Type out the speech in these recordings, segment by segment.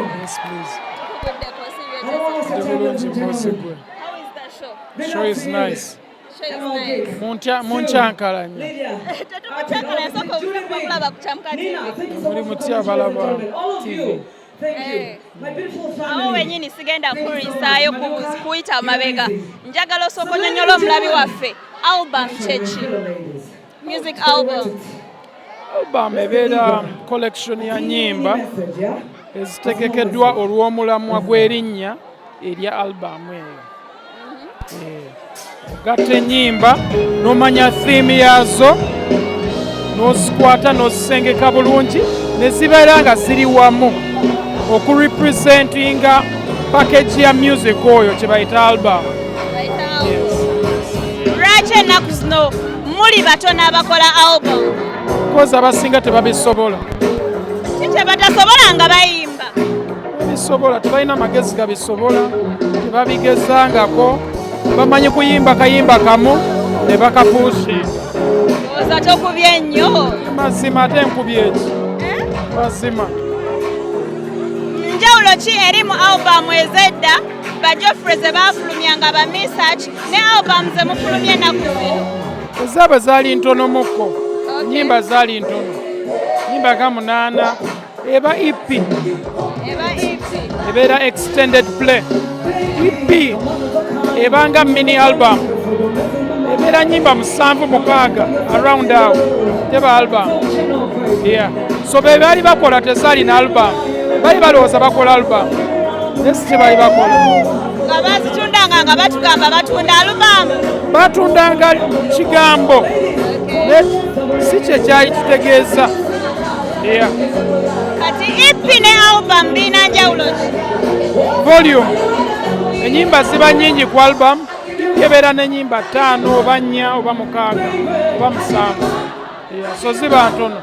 Yes, please. How is the show? Show is nice. Munchankala. Muri mutya balaba TV. Awo wenyini sigenda kulisaayo kuyita mabega. Njagala osokonyonyola omulabi waffe. Album chechi. Music album. Album ebeera collection ya nnyimba ezitegekeddwa olw'omulamwa gw'erinnya erya album eyo. Ogatta ennyimba n'omanya theme yazo n'ozikwata n'ozisengeka bulungi ne zibeera nga ziri wamu okurepresentinga package ya music oyo kye bayita album. Lwaki ennaku zino muli batono abakola album? Koza abasinga tebabisobola. Kiki batasobola nga bayimba? Bisobola, tebalina magezi gabisobola, tebabigezangako, bamanyi kuyimba kayimba kamu ne bakapuushi. Oza tokubye nnyo. Mazima ate nkubye eki? Mazima. Njawulo ki eri mu album ez'edda bajofre ze baafulumyanga ba Message ne album ze mufulumye ennaku zino? Ezaabwe zaali ntono mukko. Nyimba zaali ntono. Nyimba ga 8 eba EP. Ebeera extended play. EP ebanga mini album. Ebeera nyimba 7-6 around awo. Teba album. Yeah. So be baali bakola tezaali na album. Bali balowooza bakola album. Esi tebali bakola. Nga bazitundanga nga batugamba batunda album. Batundanga kigambo. Si kye kyali kitegeeza. Yeah. Kati EP ne album bina njawulo ki? Volume. Enyimba ziba nnyingi ku album. Ebeera n'ennyimba 5 oba 4 oba 6 oba 7. Yeah. So ziba ntono.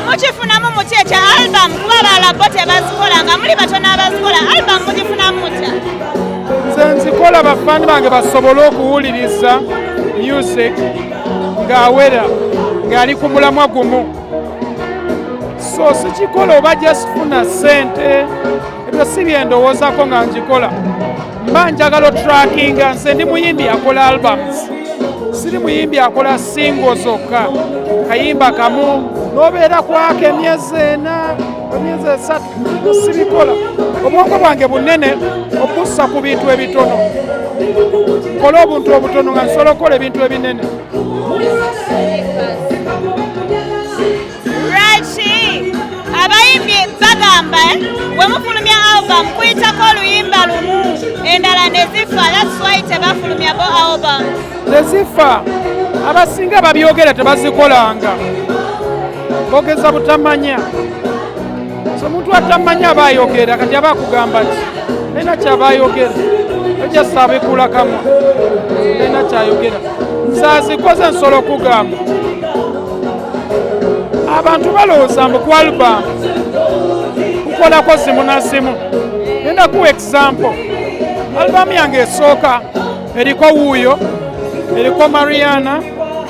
Mukifunamu mutya ekya album kuba balabo tebazikola nga muli batono abazikola album mugifunamu mutya? Nze nzikola bafaani bange basobole okuwuliriza music ng'awera ng'ali ku mulamwa gumu. So sikikola oba just funa ssente, ebyo si byendowoozako nga ngikola. Mba njagala trackinga, nze ndi muyimbi akola albums. Siri muyimbi akola single zokka. Kayimba kamu n'obeera kwako emyezi 4, emyezi 3, sibikola. Obwongo bwange bunene okussa ku bintu ebitono. Kola obuntu obutono nga nsobola okukola ebintu ebinene. Lwaki abayimbi bagamba bwe mufulumya album kuyitako oluyimba lumu endala ne zifa, that's why tebafulumyako album. Tezifa, abasinga babyogera tebazikolanga. Bogeza butamanya. So omuntu atamanya aba ayogera kati aba akugamba ki? Alina kyaba ayogera. Ojja sabikula kamwa. Alina kyayogera. Nzazikoze nsobola okugamba. Abantu balowooza mbu ku album kukolako simu na simu. Genda kuwa example. Album yange esooka eriko Wuuyo, eriko Mariana,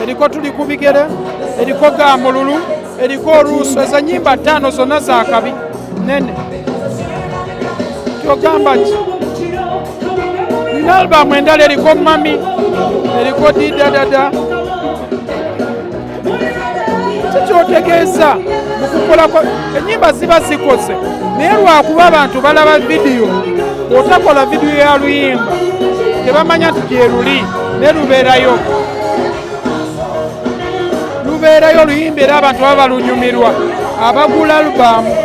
eriko Tuli ku bigere, eriko Gamululu, eriko Oluuso. Ezo nnyimba 5 zonna za kabi nene. Kyogamba ki? Nina album endala eriko Mami, eriko Didadada. Kyotegeeza mu kukolako ennyimba ziba zikoze naye lwakuba abantu balaba vidiyo, otakola vidiyo ya luyimba tebamanya nti gyeruli ne lubeerayo oluyimba era abantu baba balunyumirwa. Abagula alubamu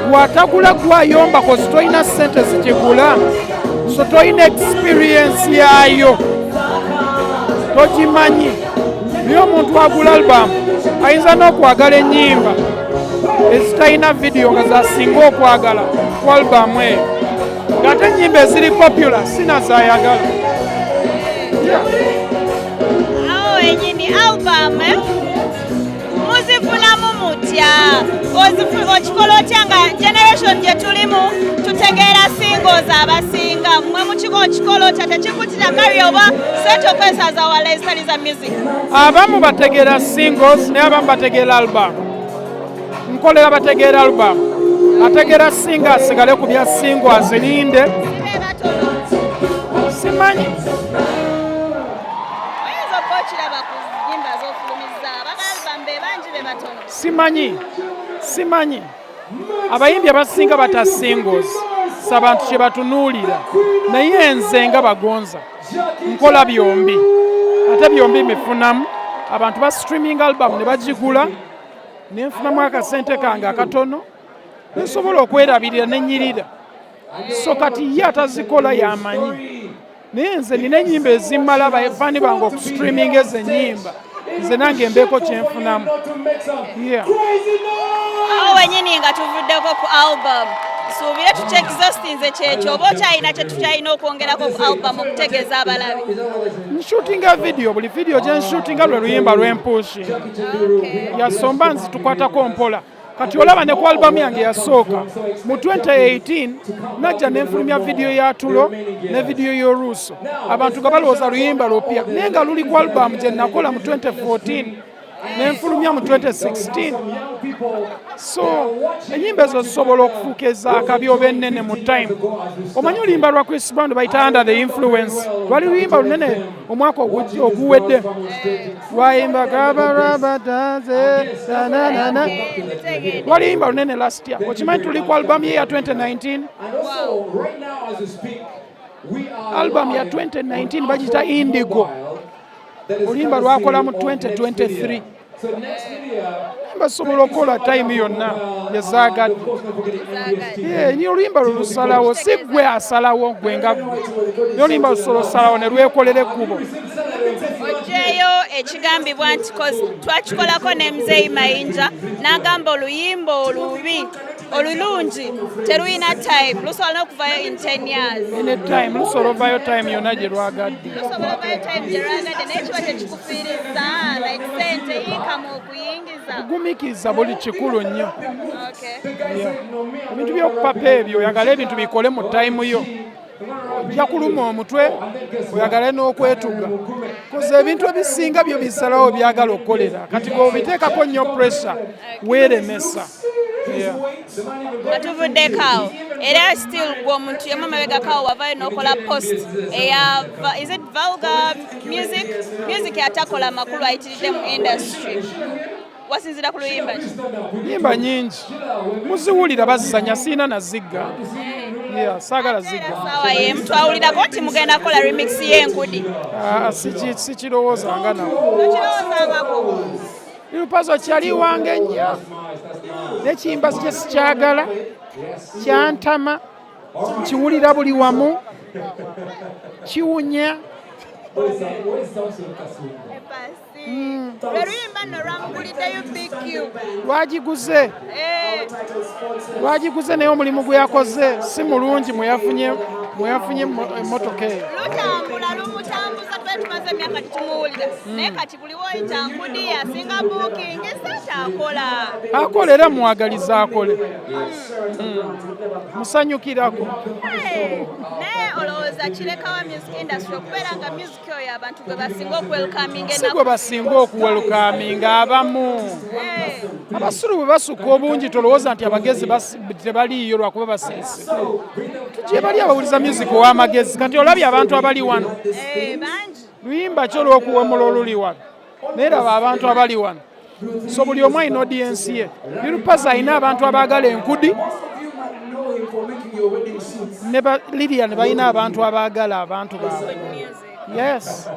gwatagula gwayomba kozi tolina ssente zikigula, so tolina experience yayo, togimanyi. Niyo omuntu agula alubamu ayinza n'okwagala ennyimba ezitalina vidiyo nga zasinga okwagala ku alubamu eyo, ng'ate ennyimba eziri popular sina zayagala. Awo wenyini album muzifunamu mutya? Okikola otya nga generation gye tulimu tutegeera singles abasinga mmwe mukikola otya? Tekikutira kari oba sente okwesaza wala ezitali za music? Abamu bategeera singles naye abamu bategeera album. Nkolera bategeera album. ategera singa asigale ku bya singo azirinde simanyi simanyi abayimbi abasinga bata singles sabantu kye batunuulira naye nze nga bagonza nkola byombi ate byombi mifunamu abantu ba streaming album ne bagigula nenfunamu akasente kange akatono nsobola okwerabirira nenyirira so kati ye atazikola yamanyi naye nze nina ennyimba ezimmala abafaani bange okustreaming ezo ennyimba nze nange mbeeko kyenfunamu awo wenyini nga tuvuddeko ku album suubire tukyexhausti nze kyekyo oba okyalina kye tukyalina okwongerako ku album okutegeeza abalabi nshutinga video buli video gye nshutinga lwe luyimba lwempushi yasomba nzitukwatako mpola kati olaba ne ku album yange yasooka mu 2018 najja nenfulumya video ya Tulo ne video y'Oluuso abantu nga balowooza luyimba lupya naye nga luli ku album gye nakola mu 2014 nenfulumya mu 2016 so enyimba ezo zisobola okufuuka ezaakabi oba ennene mu time omanyi oluyimba lwa Chris Brown bayita Under the Influence lwali luyimba lunene omwaka oguwedde lwayimba gabarabadaze nananana lwaliyimba lunene last year okimanyi tuli ku album ye ya 2019 album ya 2019 bagita Indigo oluyimba lwakola mu 2023 basobola okukola time yonna yazaagadde niyo oluyimba lulusalawo si gwe asalawo gwe nga gwe niyo oluyimba lusobola osalawo ne lwekolera ekkubo oggyeyo ekigambibwa nti twakikolako ne Muzeeyi Mayinja n'agamba oluyimba olubi olulungi teruyina time lusobola n'okuvayo in 10 years time lusobola ovayo time yonna gye lwagadde naye kiba tekikufiiriza like sente yinkamu okuyingiza ogumikiriza buli kikulu nnyo ebintu by'okupapa ebyo oyagala ebintu bikole mu time yo ojja kuluma omutwe oyagale n'okwetuga koza ebintu ebisinga byo bisalawo byagala okukolera kati bw'obiteekako nnyo pressure weeremesa nga tuvuddeko awo era still gwe omuntu yemu amabegako awo wavayo n'okola post eya is it vulgar music atakola makulu ayitiridde mu industry wasinzira ku luyimba nyimba nyingi muziwulira bazizanya siina nazigga saagala zigga sawa ye mutwawulirako nti mugenda kola remix y'enkudi sikirowoozanga nawo lupazo kyali wange nnyo nekiyimba kye sikyagala kyantama nkiwulira buli wamu kiwunya lwagiguze naye omulimu gwe yakoze si mulungi mweyafunye emmotoka eyo lutambula lumutambuza twali tumaze emyaka tutumuwulira naye kati buli woyita nkudi yasinga bookingi satakola akola era muwagaliza akole musanyukirako naye olowooza kirekawa music industry okubeera nga music oyo abantu gwe basinga okuwelkaminga si gwe basinga okuwelkaminga abamu abasulu bwe basukka obungi tolowooza nti abagezi tebaliiyo lwakuba basiise tugye bali abawuliza music ow'amagezi kati olabye abantu abali wano luyimba kyo olw'okuwemula oluli wano naye laba abantu abali wano so buli omu alina audience ye Yurupaza alina abantu abaagala enkudi ne Lydia ne balina abantu abaagala abantu baabwe yes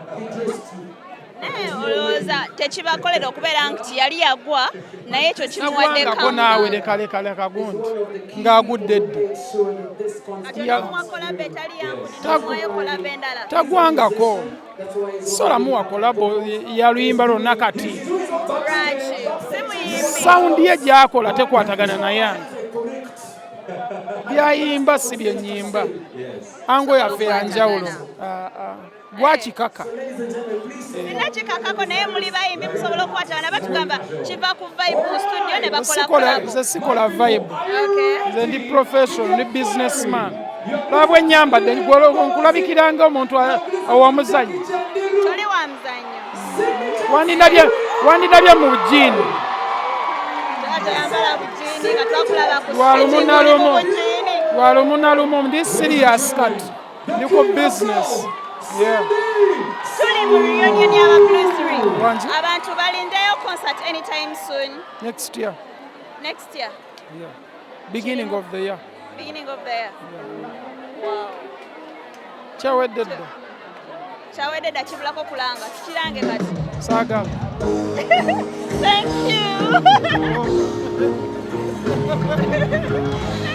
olowooza tekibakolera okubeera nti yali yagwa naye ekyo kimuwaddeko naawe lekaleka gundi ng'agudde dde tagwangako solamu wakolabo ya luyimba lwonna kati sawundi ye gy'akola tekwatagana nayange byayimba si byenyimba ango yaffe yanjawulo gwakikaka sinakikakako naye muli bayimbi musobola okukwatagana batugamba kiva ku vibe mu studio ne bakola nze sikola vibe nze ndi professional ndi businessman lwabwe ennyambadde nkulabikiranga omuntu owamuzanyo toli wa muzanyo wandinabye mu bujiini tayambala bujiini bakulaba ku lwalumu ndi serious kati ndi ku business. Yeah. Tuli mu reunion y'abakristori abantu balindeyo concert anytime soon. Next year. Next year. Yeah. Beginning of the year. Beginning of the year. Yeah. Wow. Kyawedde dda kibulako kulanga tukirange kati. Saagala. Thank you.